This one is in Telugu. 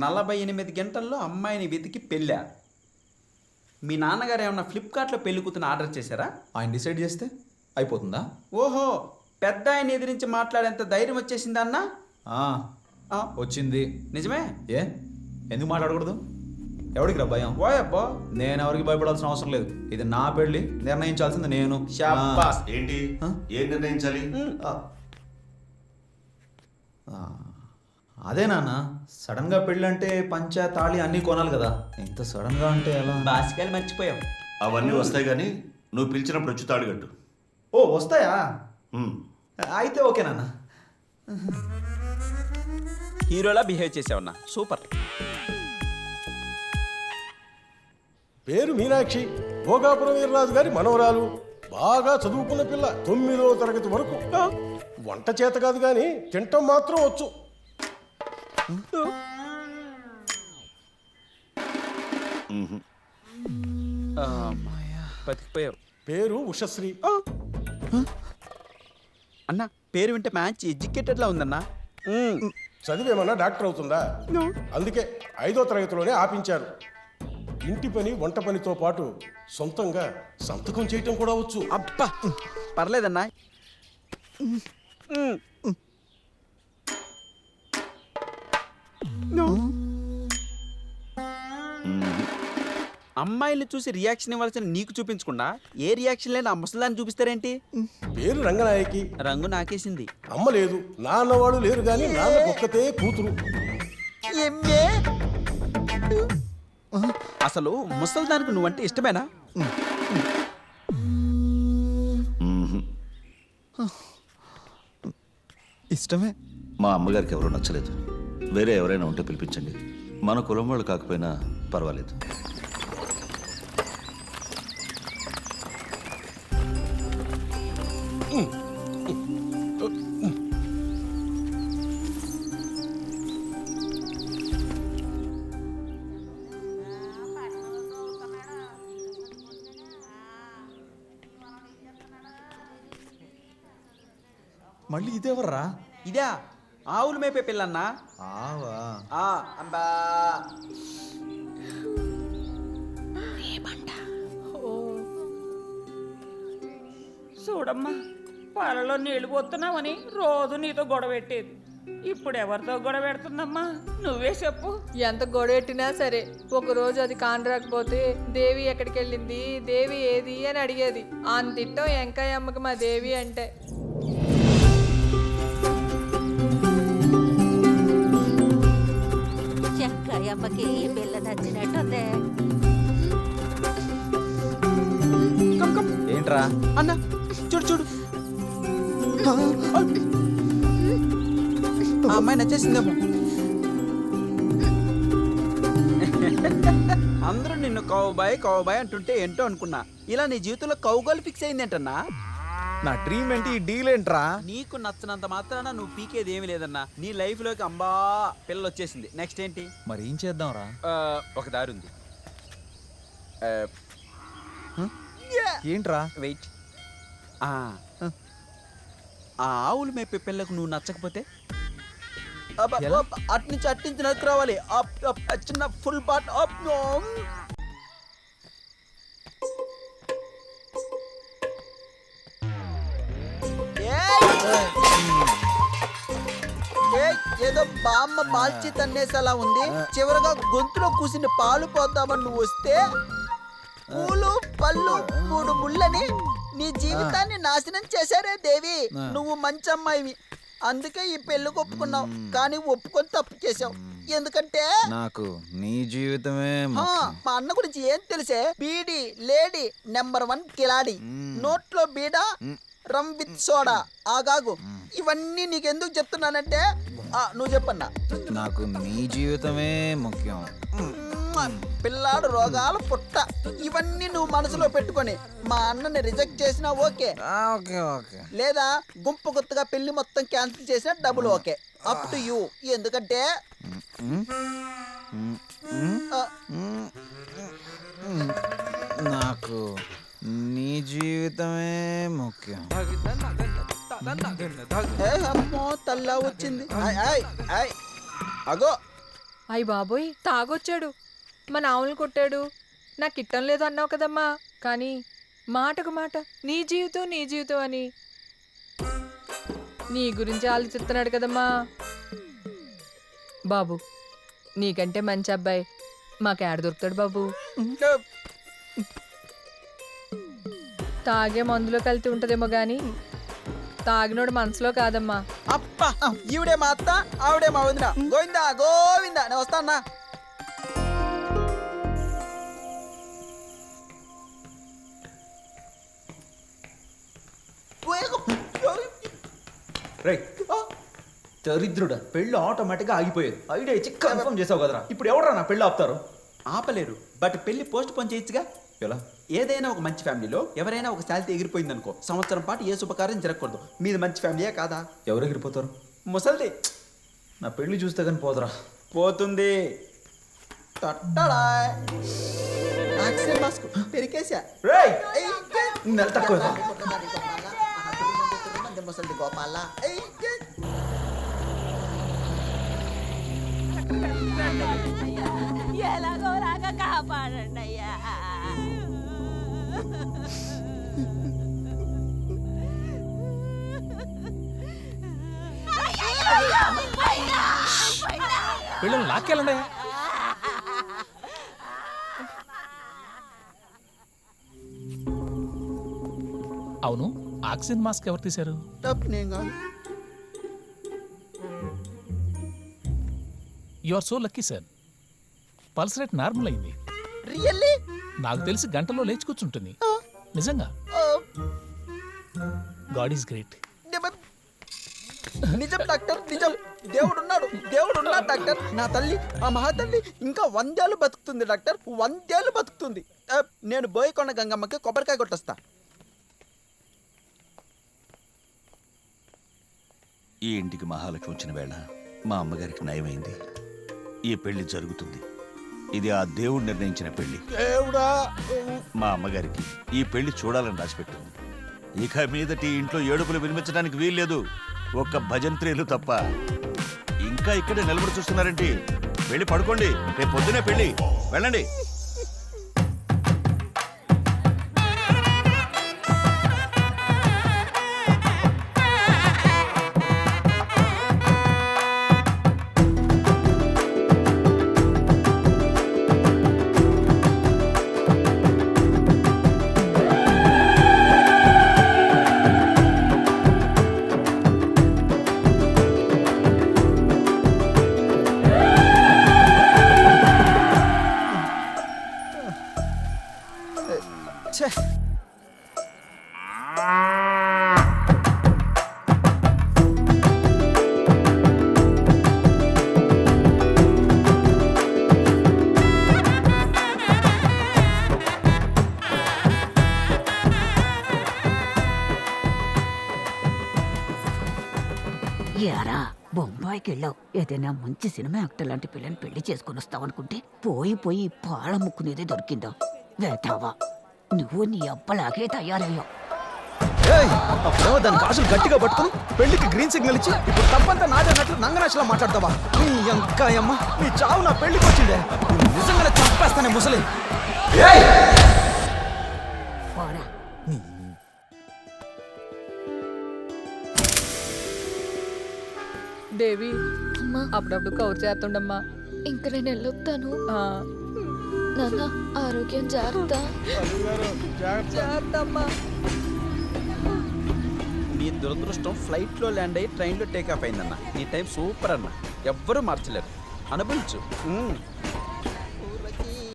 48 గంటల్లో అమ్మాయిని వెతికి పెళ్ళా? మీ నాన్నగారు ఏమన్నా ఫ్లిప్కార్ట్లో పెళ్లి కూతురు ఆర్డర్ చేశారా? ఆయన డిసైడ్ చేస్తే అయిపోతుందా? ఓహో, పెద్ద ఆయన ఎదిరించి మాట్లాడేంత ధైర్యం వచ్చేసిందా అన్న? వచ్చింది. నిజమే? ఏ ఎందుకు మాట్లాడకూడదు? ఎవడికి రా భయం? ఓయబ్బో, నేను ఎవరికి భయపడాల్సిన అవసరం లేదు. ఇది నా పెళ్ళి, నిర్ణయించాల్సింది నేను. శాబాస్. ఏంటి ఏం నిర్ణయించాలి? అదే నాన్న, సడన్ గా పెళ్ళి అంటే పంచ తాళి అన్నీ కొనాలి కదా. ఇంత సడన్ గా అంటే ఎలా? బాసికాయలు మర్చిపోయావు. అవన్నీ వస్తాయి కానీ నువ్వు పిలిచినప్పుడు వచ్చి తాడుగట్టు. ఓ వస్తాయా? అయితే ఓకే నాన్న. హీరోలా బిహేవ్ చేసావన్నా, సూపర్. పేరు మీనాక్షి, భోగాపురం వీర్రాజు గారి మనవరాలు. బాగా చదువుకున్న పిల్ల, 9వ తరగతి వరకు. వంట చేత కాదు కానీ తింటం మాత్రం వచ్చు. బతికిపోయావు. పేరు ఉషశ్రీ. అన్న పేరు వింటే మ్యాచ్ ఎడ్యుకేటెడ్ లా ఉందన్నా. చదివేమన్నా డాక్టర్ అవుతుందా? అందుకే 5వ తరగతిలోనే ఆపించారు. ఇంటి పని వంట పనితో పాటు సొంతంగా సంతకం చేయటం కూడా వచ్చు. అబ్బా పర్లేదన్నా. అమ్మాయిని చూసి రియాక్షన్ ఇవ్వాల్సిన నీకు చూపించకుండా ఏ రియాక్షన్ లేని ఆ ముసలాన్ని చూపిస్తారేంటి? పేరు రంగనాయకి. రంగు నాకేసింది. అమ్మ లేదు, నాన్న వాళ్ళు లేరు కానీ నాన్న ఒక్కతే కూతురు. అసలు ముసల్దానికి నువ్వంటే ఇష్టమేనా? ఇష్టమే. మా అమ్మగారికి ఎవరూ నచ్చలేదు. వేరే ఎవరైనా ఉంటే పిలిపించండి. మన కులం వాళ్ళు కాకపోయినా పర్వాలేదు. మళ్ళీ ఇదేవర్రా? ఇదా ఆవులు మేపే పిల్లన్నా. ఆవా అంబా. చూడమ్మా, పాలలో నీళ్లు పోతున్నావని రోజు నీతో గొడవ పెట్టేది. ఇప్పుడు ఎవరితో గొడవ పెడుతుందమ్మా? నువ్వే చెప్పు. ఎంత గొడవెట్టినా సరే ఒకరోజు అది కానరాకపోతే దేవి ఎక్కడికి వెళ్ళింది, దేవి ఏది అని అడిగేది. అంతిట్టం ఎంకాయ అమ్మకి మా దేవి అంటే. అమ్మకి పిల్ల నచ్చినట్టుందే. ఏంట్రా అన్న చూడు చూడు, ఆ అమ్మాయి నచ్చేసిందేమో. అందరూ నిన్ను కౌబాయ్ కౌబాయ్ అంటుంటే ఏంటో అనుకున్నా. ఇలా నీ జీవితంలో కౌగోలు ఫిక్స్ అయింది ఏంటన్నా? నా డ్రీమ్ ఏంటి? ఈ డీల్ ఏంట్రా? నీకు నచ్చినంత మాత్రాన నువ్వు పీకేది ఏమి లేదన్నా. నీ లైఫ్ లోకి అంబా పిల్ల వచ్చేసింది. నెక్స్ట్ ఏంటి? మరి ఏం చేద్దాంరా? ఒక దారి ఉంది. ఏంట్రా? వెయిట్. ఆ ఆవులు మేపే పిల్లకు నువ్వు నచ్చకపోతే అట్నుంచి నక్కు రావాలి. చిన్న ఫుల్ పార్ట్ అప్. ఏదో బామ్మ పాల్చి తన్నేసేలా ఉంది. చివరగా గొంతులో కూసిన పాలు పోద్దామని నువ్వు వస్తే పూలు పళ్ళు 3 ముళ్ళని నీ జీవితాన్ని నాశనం చేశారే దేవి. నువ్వు మంచి అమ్మాయివి, అందుకే ఈ పెళ్లికి ఒప్పుకున్నావు. కానీ ఒప్పుకొని తప్పు చేసావు. ఎందుకంటే నాకు నీ జీవితమే. మా అన్న గురించి ఏం తెలిసే? బీడి లేడీ నెంబర్ 1 కిలాడి. నోట్లో బీడా, రమ్ విత్ సోడా. ఆగాగు, ఇవన్నీ నీకెందుకు చెప్తున్నానంటే నువ్వు చెప్పన్నా. నాకు నీ జీవితమే ముఖ్యం. పిల్లాడు రోగాల పుట్ట. ఇవన్నీ నువ్వు మనసులో పెట్టుకొని మా అన్నని రిజెక్ట్ చేసినా ఓకే, లేదా గుంపు గుర్తుగా పెళ్లి మొత్తం క్యాన్సిల్ చేసినా double okay. Up to you. ఎందుకంటే నాకు నీ జీవితమే ముఖ్యం. అమ్మో తల్లా వచ్చింది. అగో అయ్య బాబోయ్ తాగొచ్చాడు, మా నావులు కొట్టాడు, నాకు ఇట్టం లేదు అన్నావు కదమ్మా. కానీ మాటకు మాట నీ జీవితం అని నీ గురించి ఆలోచిస్తున్నాడు కదమ్మా. బాబు నీకంటే మంచి అబ్బాయి మాకేడ దొరుకుతాడు బాబు. తాగే మందులో కలిసి ఉంటదేమో గాని తాగినోడు మనసులో కాదమ్మా. అప్ప ఈవిడే మా అత్త, ఆవిడే మా వదిన. గోవిందా గోవిందా, నేను వస్తానా. రైట్ దరిద్రుడా, పెళ్ళి ఆటోమేటిక్గా ఆగిపోయేది. ఐడియా ఇచ్చి కన్ఫర్మ్ చేసావు కదరా. ఇప్పుడు ఎవడరా నా పెళ్ళి ఆపుతారు? ఆపలేరు, బట్ పెళ్లి పోస్ట్ పోన్ చేయొచ్చుగా. ఎలా? ఏదైనా ఒక మంచి ఫ్యామిలీలో ఎవరైనా ఒక శాలిటీ ఎగిరిపోయింది అనుకో, సంవత్సరం పాటు ఏ శుభకార్యం జరగకూడదు. మీది మంచి ఫ్యామిలీయే కాదా? ఎవరు ఎగిరిపోతారు? ముసల్ది నా పెళ్లి చూస్తే కానీ పోదరా. పోతుంది. ఆక్సిజన్ మాస్క్ పెరికేసా. రేయ్ నెల తక్కువ. ముసల్ది గోపాల. ఎలాగో రాక కాపాడండి అయ్యా. పిల్లలు లాక్కెళ్ళండి. అవును, ఆక్సిజన్ మాస్క్ ఎవరు తీశారు? You are so lucky sir. Pulse rate normal అయింది. రియల్లీ? నాకు తెలిసి గంటలో లేచి కూర్చుంటుంది. నిజంగా గాడ్ ఈస్ గ్రేట్. నిజం డాక్టర్, నిజం. దేవుడున్నాడు డాక్టర్. నా తల్లి, ఆ మహాతల్లి ఇంకా 100 ఏళ్ళు బతుకుతుంది డాక్టర్, 100 ఏళ్ళు బతుకుతుంది. నేను బోయకొండ గంగమ్మకి కొబ్బరికాయ కొట్టొస్తా. ఈ ఇంటికి మహాలక్ష్మి వచ్చిన వేళ మా అమ్మగారికి నయమైంది. ఈ పెళ్లి జరుగుతుంది. ఇది ఆ దేవుడు నిర్ణయించిన పెళ్లి. దేవుడా, మా అమ్మగారికి ఈ పెళ్లి చూడాలని రాసిపెట్టింది. ఇక మీదటి ఇంట్లో ఏడుపులు వినిపించడానికి వీల్లేదు, ఒక్క భజంత్రీలు తప్ప. ఇంకా ఇక్కడే నిలబడి చూస్తున్నారేంటి? వెళ్ళి పడుకోండి, రేపు పొద్దునే పెళ్లి. వెళ్ళండి. యారా బొంబాయికి వెళ్ళావు, ఏదైనా మంచి సినిమా యాక్టర్ లాంటి పిల్లని పెళ్లి చేసుకుని వస్తావనుకుంటే పోయి పాల ముక్కునేదే దొరికిందో. వేతావా, నువ్వు నీ అబ్బలాగే తయారయ్యావు. అప్పుడేమో దాని కాసులు గట్టిగా పట్టుకుని పెళ్లికి గ్రీన్ సిగ్నల్ ఇచ్చి ఇప్పుడు తప్పంతా నాదన్నట్లు నంగనాశలా మాట్లాడతావా? నీ అంకాయమ్మ, నీ చావు నా పెళ్లికి వచ్చిందే. నిజంగానే చంపేస్తానే ముసలి. పోరా. దేవి అమ్మా, అప్పుడప్పుడు కౌరు చేస్తుండమ్మా. ఇంక నేను వెళ్ళొస్తాను. ఆ, నాన్న ఆరోగ్యం జాగ్రత్త. జాగ్రత్త అమ్మా. నీ దురదృష్టం ఫ్లైట్లో ల్యాండ్ అయ్యి ట్రైన్లో టేక్ ఆఫ్ అయిందన్న. నీ టైం సూపర్ అన్న, ఎవ్వరూ మార్చలేరు. అనుభవించు.